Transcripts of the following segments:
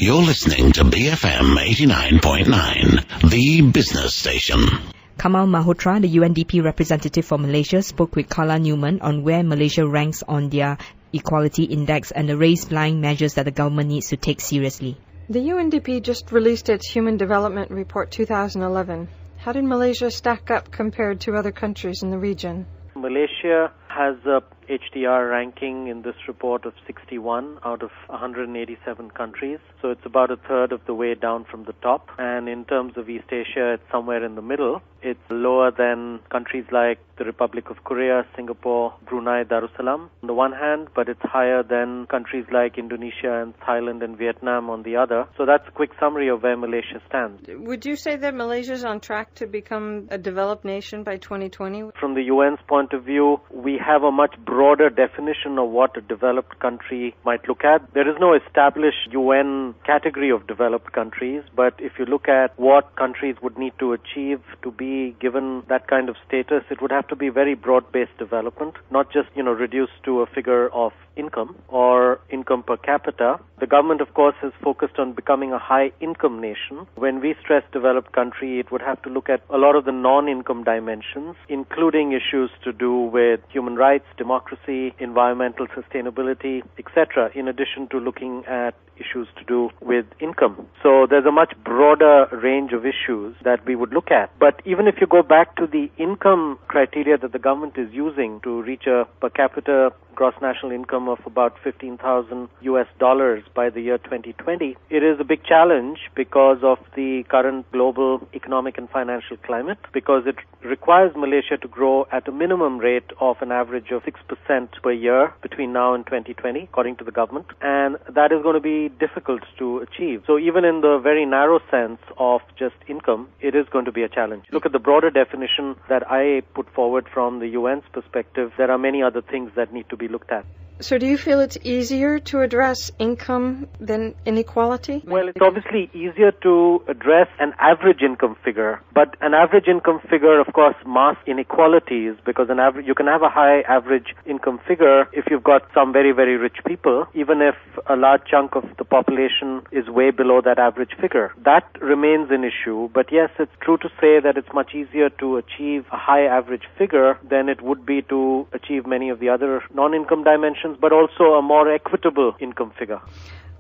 You're listening to BFM 89.9, the business station. Kamal Malhotra, the UNDP representative for Malaysia, spoke with Carla Newman on where Malaysia ranks on their equality index and the race-blind measures that the government needs to take seriously. The UNDP just released its Human Development Report 2011. How did Malaysia stack up compared to other countries in the region? Malaysia has a HDR ranking in this report of 61 out of 187 countries. So it's about a third of the way down from the top. And in terms of East Asia, it's somewhere in the middle. It's lower than countries like the Republic of Korea, Singapore, Brunei Darussalam on the one hand, but it's higher than countries like Indonesia and Thailand and Vietnam on the other. So that's a quick summary of where Malaysia stands. Would you say that Malaysia is on track to become a developed nation by 2020? From the UN's point of view, we have a much broader definition of what a developed country might look at. There is no established UN category of developed countries, but if you look at what countries would need to achieve to be given that kind of status, it would have to be very broad-based development, not just, reduced to a figure of income or income per capita. The government, of course, has focused on becoming a high-income nation. When we stress developed country, it would have to look at a lot of the non-income dimensions, including issues to do with human rights, democracy, environmental sustainability, etc., in addition to looking at issues to do with income. So there's a much broader range of issues that we would look at. But even if you go back to the income criteria that the government is using to reach a per capita gross national income of about $15,000 by the year 2020, it is a big challenge because of the current global economic and financial climate, because it requires Malaysia to grow at a minimum rate of an average of 6% per year between now and 2020, according to the government. And that is going to be difficult to achieve. So even in the very narrow sense of just income, it is going to be a challenge. Look at the broader definition that I put forward from the UN's perspective. There are many other things that need to be looked at. So do you feel it's easier to address income than inequality? Well, it's obviously easier to address an average income figure, but an average income figure, of course, masks inequalities, because you can have a high average income figure if you've got some very, very rich people, even if a large chunk of the population is way below that average figure. That remains an issue, but yes, it's true to say that it's much easier to achieve a high average figure than it would be to achieve many of the other non-income dimensions, but also a more equitable income figure.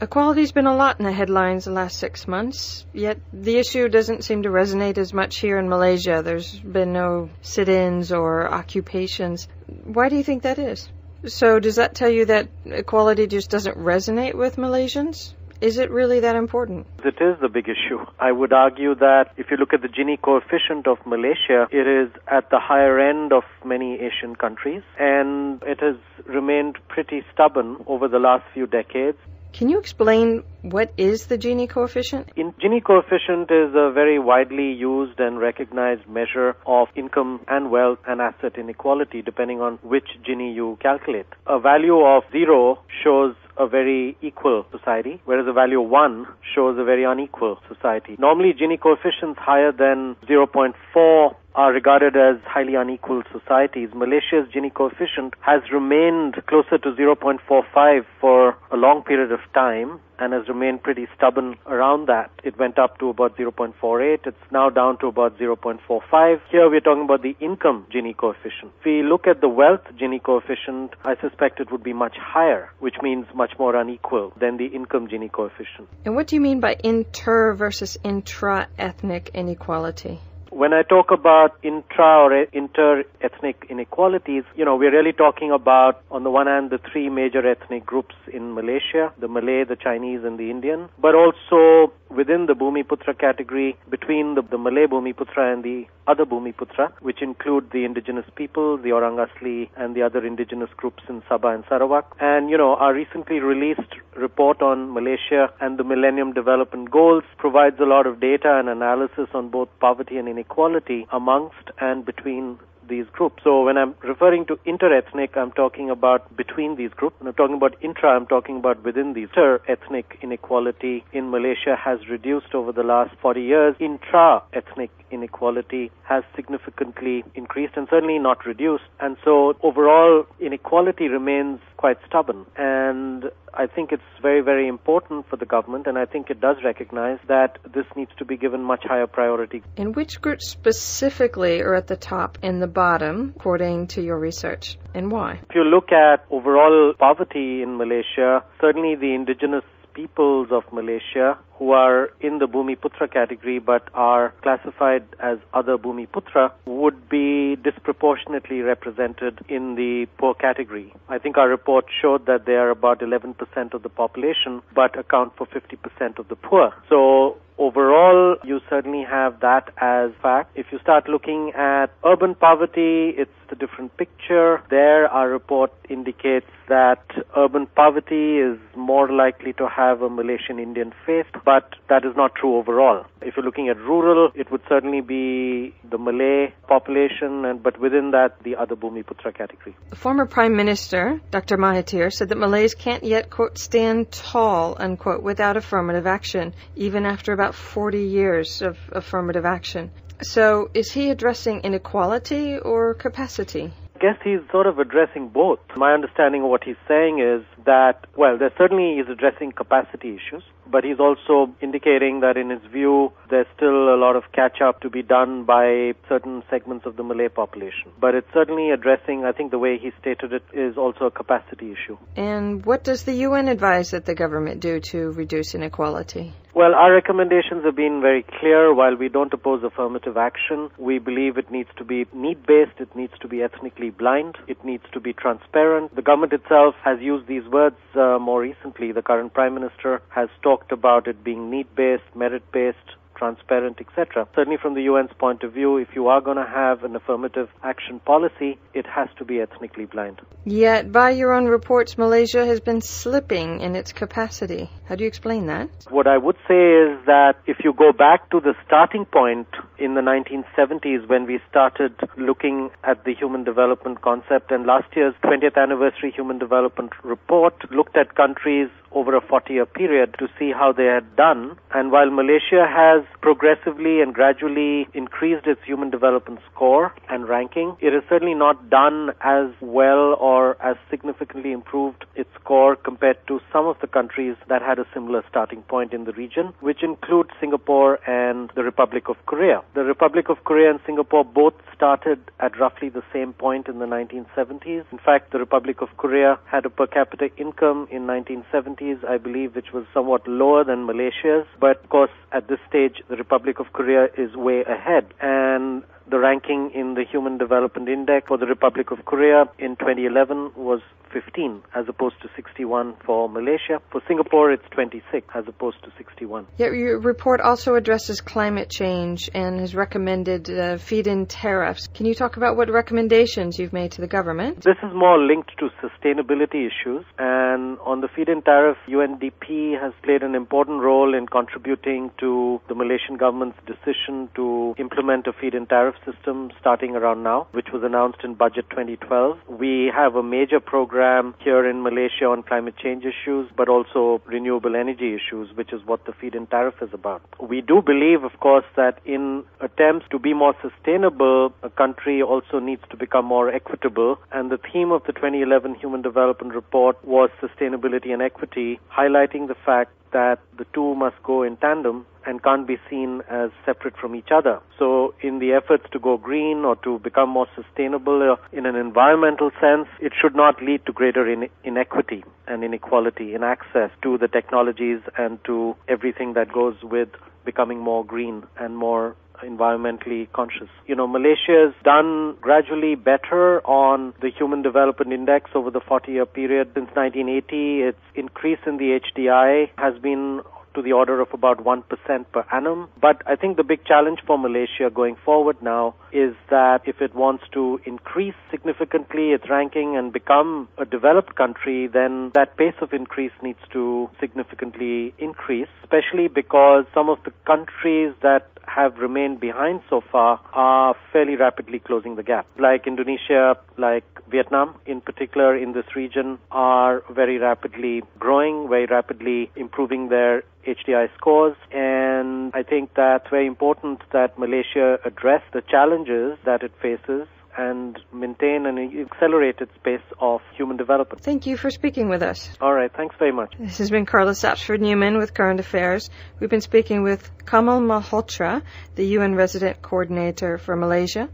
Equality's been a lot in the headlines the last 6 months, yet the issue doesn't seem to resonate as much here in Malaysia. There's been no sit-ins or occupations. Why do you think that is? So does that tell you that equality just doesn't resonate with Malaysians? Is it really that important? It is the big issue. I would argue that if you look at the Gini coefficient of Malaysia, it is at the higher end of many Asian countries, and it has remained pretty stubborn over the last few decades. Can you explain what is the Gini coefficient? Gini coefficient is a very widely used and recognized measure of income and wealth and asset inequality, depending on which Gini you calculate. A value of 0 shows a very equal society, whereas a value of 1 shows a very unequal society. Normally, Gini coefficients higher than 0.4 are regarded as highly unequal societies. Malaysia's Gini coefficient has remained closer to 0.45 for a long period of time and has remained pretty stubborn around that. It went up to about 0.48. It's now down to about 0.45. Here we're talking about the income Gini coefficient. If we look at the wealth Gini coefficient, I suspect it would be much higher, which means much more unequal than the income Gini coefficient. And what do you mean by inter versus intra-ethnic inequality? When I talk about intra or inter-ethnic inequalities, we're really talking about, on the one hand, the three major ethnic groups in Malaysia, the Malay, the Chinese, and the Indian, but also within the Bumiputra category, between the Malay Bumiputra and the other Bumiputra, which include the indigenous people, the Orang Asli, and the other indigenous groups in Sabah and Sarawak. And, our recently released report on Malaysia and the Millennium Development Goals provides a lot of data and analysis on both poverty and inequality amongst and between these groups. So when I'm referring to inter-ethnic, I'm talking about between these groups. When I'm talking about intra, I'm talking about within these. Inter-ethnic inequality in Malaysia has reduced over the last 40 years. Intra-ethnic inequality has significantly increased and certainly not reduced. And so overall inequality remains quite stubborn. And I think it's very, very important for the government, and I think it does recognize that this needs to be given much higher priority. And which groups specifically are at the top and the bottom, according to your research, and why? If you look at overall poverty in Malaysia, certainly the indigenous peoples of Malaysia who are in the Bumiputra category but are classified as other Bumiputra would be disproportionately represented in the poor category. I think our report showed that they are about 11% of the population but account for 50% of the poor. So overall, you certainly have that as fact. If you start looking at urban poverty, it's a different picture. There, our report indicates that urban poverty is more likely to have a Malaysian Indian face, but that is not true overall. If you're looking at rural, it would certainly be the Malay population, but within that, the other Bumiputra category. Former Prime Minister Dr. Mahathir said that Malays can't yet, quote, stand tall, unquote, without affirmative action, even after about 40 years of affirmative action. So is he addressing inequality or capacity? I guess he's sort of addressing both. My understanding of what he's saying is that, well, there certainly is addressing capacity issues, but he's also indicating that in his view, there's still a lot of catch-up to be done by certain segments of the Malay population. But it's certainly addressing, I think the way he stated it, is also a capacity issue. And what does the UN advise that the government do to reduce inequality? Well, our recommendations have been very clear. While we don't oppose affirmative action, we believe it needs to be need-based, it needs to be ethnically blind, it needs to be transparent. The government itself has used these words more recently. The current Prime Minister has talked about it being need-based, merit-based, transparent, etc. Certainly from the UN's point of view, if you are going to have an affirmative action policy, it has to be ethnically blind. Yet, by your own reports, Malaysia has been slipping in its capacity. How do you explain that? What I would say is that if you go back to the starting point in the 1970s when we started looking at the human development concept, and last year's 20th anniversary human development report looked at countries over a 40-year period to see how they had done. And while Malaysia has progressively and gradually increased its human development score and ranking, it has certainly not done as well or as significantly improved its score compared to some of the countries that had a similar starting point in the region, which include Singapore and the Republic of Korea. The Republic of Korea and Singapore both started at roughly the same point in the 1970s. In fact, the Republic of Korea had a per capita income in 1970s, I believe, which was somewhat lower than Malaysia's. But of course, at this stage, the Republic of Korea is way ahead. And the ranking in the Human Development Index for the Republic of Korea in 2011 was 15 as opposed to 61 for Malaysia. For Singapore, it's 26 as opposed to 61. Yet your report also addresses climate change and has recommended feed-in tariffs. Can you talk about what recommendations you've made to the government? This is more linked to sustainability issues, and on the feed-in tariff, UNDP has played an important role in contributing to the Malaysian government's decision to implement a feed-in tariff system starting around now, which was announced in Budget 2012. We have a major program here in Malaysia on climate change issues, but also renewable energy issues, which is what the feed-in tariff is about. We do believe, of course, that in attempts to be more sustainable, a country also needs to become more equitable, and the theme of the 2011 Human Development Report was sustainability and equity, highlighting the fact that the two must go in tandem and can't be seen as separate from each other. So in the efforts to go green or to become more sustainable in an environmental sense, it should not lead to greater inequity and inequality in access to the technologies and to everything that goes with becoming more green and more environmentally conscious. Malaysia has done gradually better on the Human Development Index over the 40-year period. Since 1980, its increase in the HDI has been to the order of about 1% per annum. But I think the big challenge for Malaysia going forward now is that if it wants to increase significantly its ranking and become a developed country, then that pace of increase needs to significantly increase, especially because some of the countries that have remained behind so far are fairly rapidly closing the gap. Like Indonesia, like Vietnam in particular in this region are very rapidly growing, very rapidly improving their HDI scores, and I think that's very important that Malaysia address the challenges that it faces and maintain an accelerated pace of human development. Thank you for speaking with us. All right, thanks very much. This has been Carla Sapsford Newman with Current Affairs. We've been speaking with Kamal Malhotra, the UN Resident Co-ordinator for Malaysia.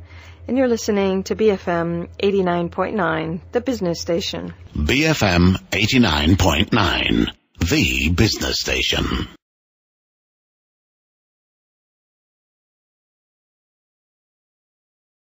And you're listening to BFM 89.9, the business station. BFM 89.9, the business station.